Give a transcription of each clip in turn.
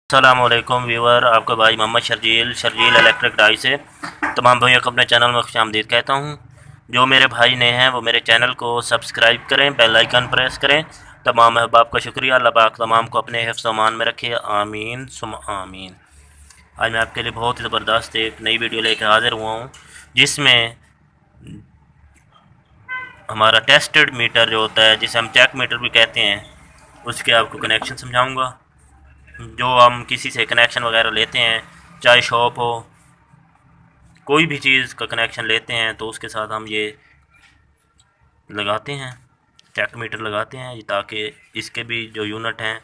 अस्सलामुअलैकुम व्यूवर, आपका भाई मोहम्मद शर्जील इलेक्ट्रिक डाई से तमाम भाइयों को अपने चैनल में खुशामदीद कहता हूँ। जो मेरे भाई ने हैं वो मेरे चैनल को सब्सक्राइब करें, बेल आइकन प्रेस करें। तमाम अहबाब का शुक्रिया। अल्लाह पाक तमाम को अपने हिफ्ज़ अमान में रखे, आमीन सुम आमीन। आज मैं आपके लिए बहुत ही ज़बरदस्त एक नई वीडियो लेकर हाज़िर हुआ हूँ, जिसमें हमारा टेस्टेड मीटर जो होता है, जिसे हम चेक मीटर भी कहते हैं, उसके आपको कनेक्शन समझाऊँगा। जो हम किसी से कनेक्शन वगैरह लेते हैं, चाहे शॉप हो, कोई भी चीज़ का कनेक्शन लेते हैं तो उसके साथ हम ये लगाते हैं, चेक मीटर लगाते हैं, ताकि इसके भी जो यूनिट हैं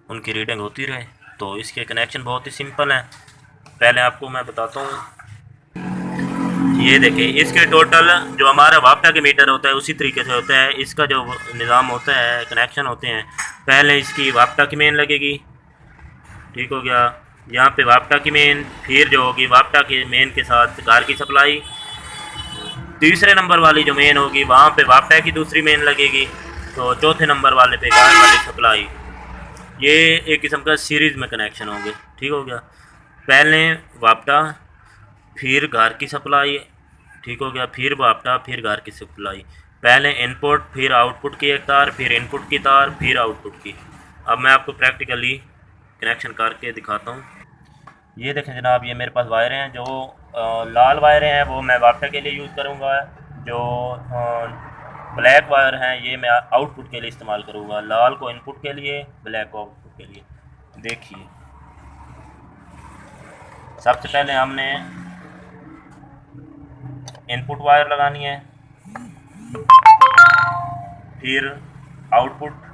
उनकी रीडिंग होती रहे। तो इसके कनेक्शन बहुत ही सिंपल हैं। पहले आपको मैं बताता हूँ। ये देखिए, इसके टोटल जो हमारा वापटा के मीटर होता है उसी तरीके से होता है। इसका जो निज़ाम होता है, कनेक्शन होते हैं, पहले इसकी वापटा की मेन लगेगी, ठीक हो गया। यहाँ पे वापटा की मेन, फिर जो होगी वापटा के मेन के साथ कार की सप्लाई। तीसरे नंबर वाली जो मेन होगी वहाँ पे वापटा की दूसरी मेन लगेगी, तो चौथे नंबर वाले पे कार वाली सप्लाई। ये एक किस्म का सीरीज़ में कनेक्शन होंगे, ठीक हो गया। पहले वापटा, फिर घर की सप्लाई, ठीक हो गया, फिर वापटा, फिर घर की सप्लाई। पहले इनपुट, फिर आउटपुट की एक तार, फिर इनपुट की तार, फिर आउटपुट की। अब मैं आपको प्रैक्टिकली कनेक्शन करके दिखाता हूँ। ये देखें जनाब, ये मेरे पास वायरें हैं। जो लाल वायरें हैं वो मैं वापटा के लिए यूज़ करूँगा। जो ब्लैक वायर हैं ये मैं आउटपुट के लिए इस्तेमाल करूँगा। लाल को इनपुट के लिए, ब्लैक को आउटपुट के लिए। देखिए, सबसे पहले हमने इनपुट वायर लगानी है, फिर आउटपुट,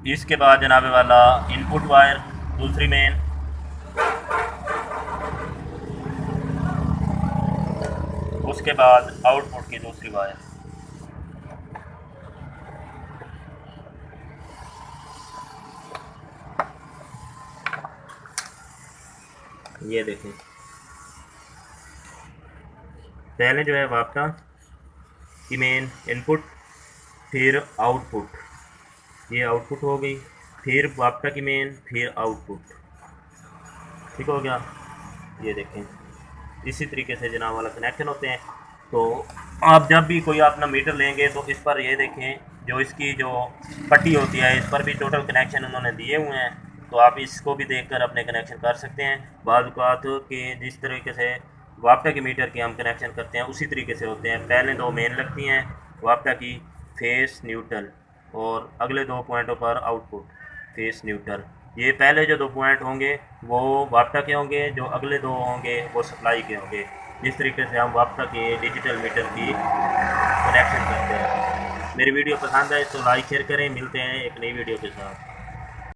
इसके बाद जनाबे वाला इनपुट वायर दूसरी मेन, उसके बाद आउटपुट की दूसरी वायर। ये देखें, पहले जो है वापटा की मेन, इनपुट, फिर आउटपुट, ये आउटपुट हो गई, फिर वापटा की मेन, फिर आउटपुट, ठीक हो गया। ये देखें, इसी तरीके से जनाब वाला कनेक्शन होते हैं। तो आप जब भी कोई अपना मीटर लेंगे तो इस पर ये देखें, जो इसकी जो पट्टी होती है इस पर भी टोटल कनेक्शन उन्होंने दिए हुए हैं, तो आप इसको भी देखकर अपने कनेक्शन कर सकते हैं। बाद बात कि जिस तरीके से वापटा के मीटर के हम कनेक्शन करते हैं उसी तरीके से होते हैं। पहले दो मेन लगती हैं वापटा की, फेस न्यूट्रल, और अगले दो पॉइंटों पर आउटपुट, फेस न्यूट्रल। ये पहले जो दो पॉइंट होंगे वो वापटा के होंगे, जो अगले दो होंगे वो सप्लाई के होंगे। जिस तरीके से हम वापटा के डिजिटल मीटर की कनेक्शन करते हैं। मेरी वीडियो पसंद आए तो लाइक शेयर करें। मिलते हैं एक नई वीडियो के साथ।